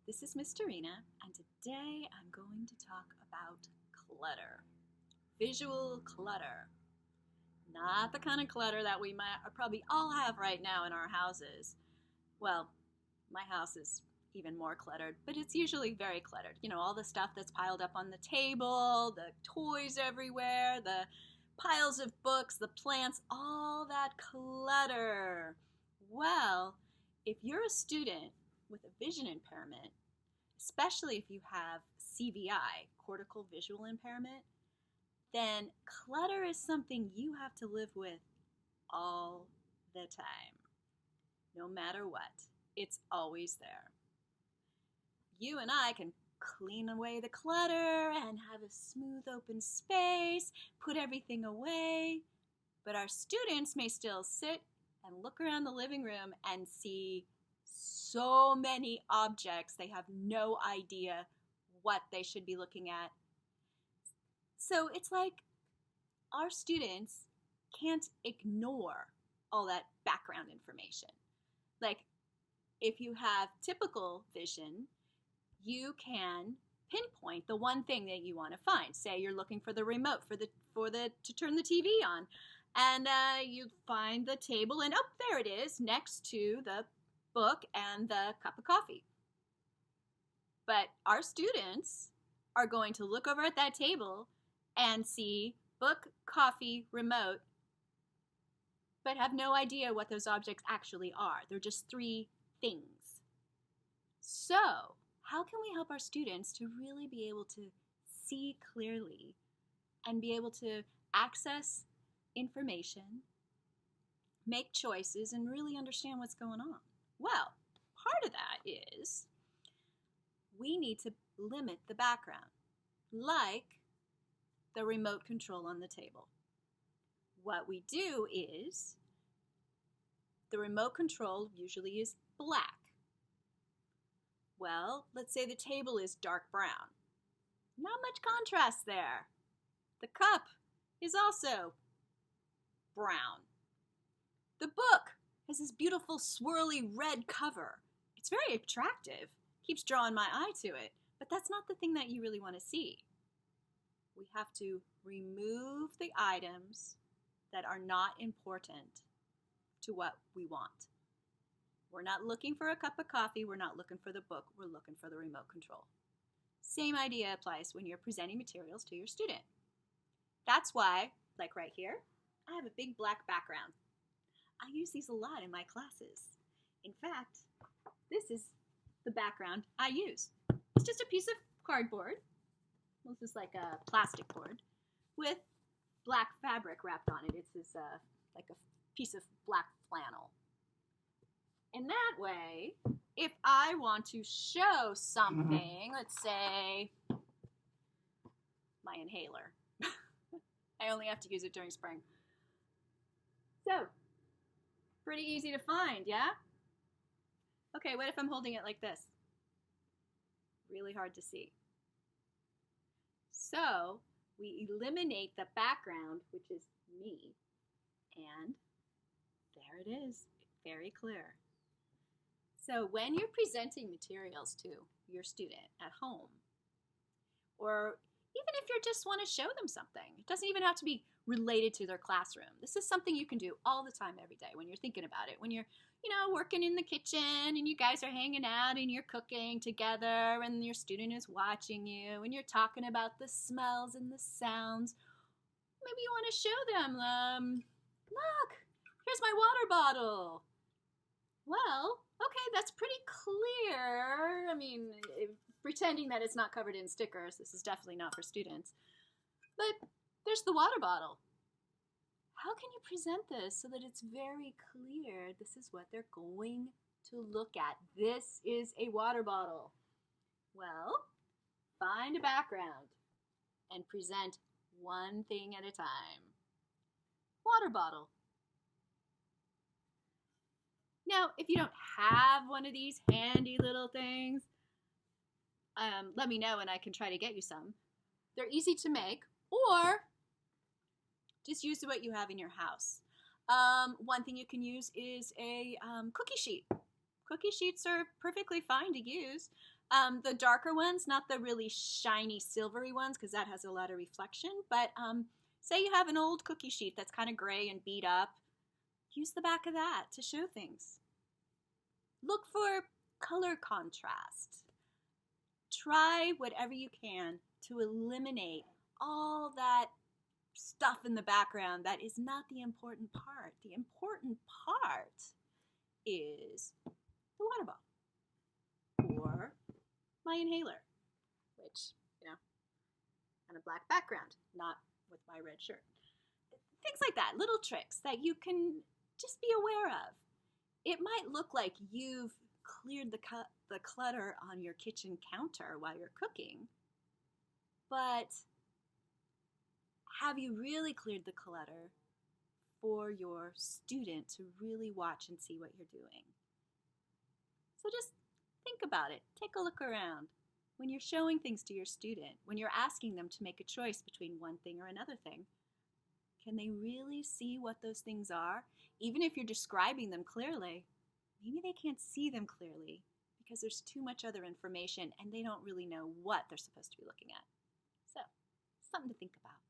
This is Miss Tarina, and today I'm going to talk about clutter. Visual clutter. Not the kind of clutter that we might probably all have right now in our houses. Well, my house is even more cluttered, but it's usually very cluttered. You know, all the stuff that's piled up on the table, the toys everywhere, the piles of books, the plants, all that clutter. Well, if you're a student with a vision impairment, especially if you have CVI, cortical visual impairment, then clutter is something you have to live with all the time. No matter what, it's always there. You and I can clean away the clutter and have a smooth open space, put everything away, but our students may still sit and look around the living room and see so many objects they have no idea what they should be looking at. So it's like our students can't ignore all that background information. Like if you have typical vision, you can pinpoint the one thing that you want to find. Say you're looking for the remote to turn the TV on, and you find the table, and oh, there it is, next to the book and the cup of coffee. But our students are going to look over at that table and see book, coffee, remote, but have no idea what those objects actually are. They're just three things. So, how can we help our students to really be able to see clearly and be able to access information, make choices, and really understand what's going on? Well, part of that is we need to limit the background, like the remote control on the table. What we do is the remote control usually is black. Well, let's say the table is dark brown. Not much contrast there. The cup is also brown. The book has this beautiful swirly red cover. It's very attractive, keeps drawing my eye to it, but that's not the thing that you really want to see. We have to remove the items that are not important to what we want. We're not looking for a cup of coffee, we're not looking for the book, we're looking for the remote control. Same idea applies when you're presenting materials to your student. That's why, like right here, I have a big black background. I use these a lot in my classes. In fact, this is the background I use. It's just a piece of cardboard. This is like a plastic board with black fabric wrapped on it. It's this, like a piece of black flannel. And that way, if I want to show something, let's say my inhaler. I only have to use it during spring. So, pretty easy to find, yeah? Okay, what if I'm holding it like this? Really hard to see. So, we eliminate the background, which is me, and there it is, very clear. So when you're presenting materials to your student at home, or even if you just want to show them something, it doesn't even have to be related to their classroom. This is something you can do all the time, every day, when you're thinking about it. When you're, working in the kitchen and you guys are hanging out and you're cooking together and your student is watching you and you're talking about the smells and the sounds. Maybe you want to show them, look, here's my water bottle. Well, okay, that's pretty clear. I mean, pretending that it's not covered in stickers, this is definitely not for students. But there's the water bottle. How can you present this so that it's very clear this is what they're going to look at? This is a water bottle. Well, find a background and present one thing at a time. Water bottle. Now, if you don't have one of these handy little things, let me know and I can try to get you some. They're easy to make, or just use what you have in your house. One thing you can use is a cookie sheet. Cookie sheets are perfectly fine to use. The darker ones, not the really shiny silvery ones, because that has a lot of reflection, but say you have an old cookie sheet that's kind of gray and beat up, use the back of that to show things. Look for color contrast. Try whatever you can to eliminate all that stuff in the background that is not the important part. The important part is the water bottle or my inhaler, which, on a black background, not with my red shirt. Things like that, little tricks that you can just be aware of. It might look like you've cleared the clutter on your kitchen counter while you're cooking, but have you really cleared the clutter for your student to really watch and see what you're doing? So just think about it. Take a look around. When you're showing things to your student, when you're asking them to make a choice between one thing or another thing, can they really see what those things are? Even if you're describing them clearly, maybe they can't see them clearly because there's too much other information and they don't really know what they're supposed to be looking at. So, something to think about.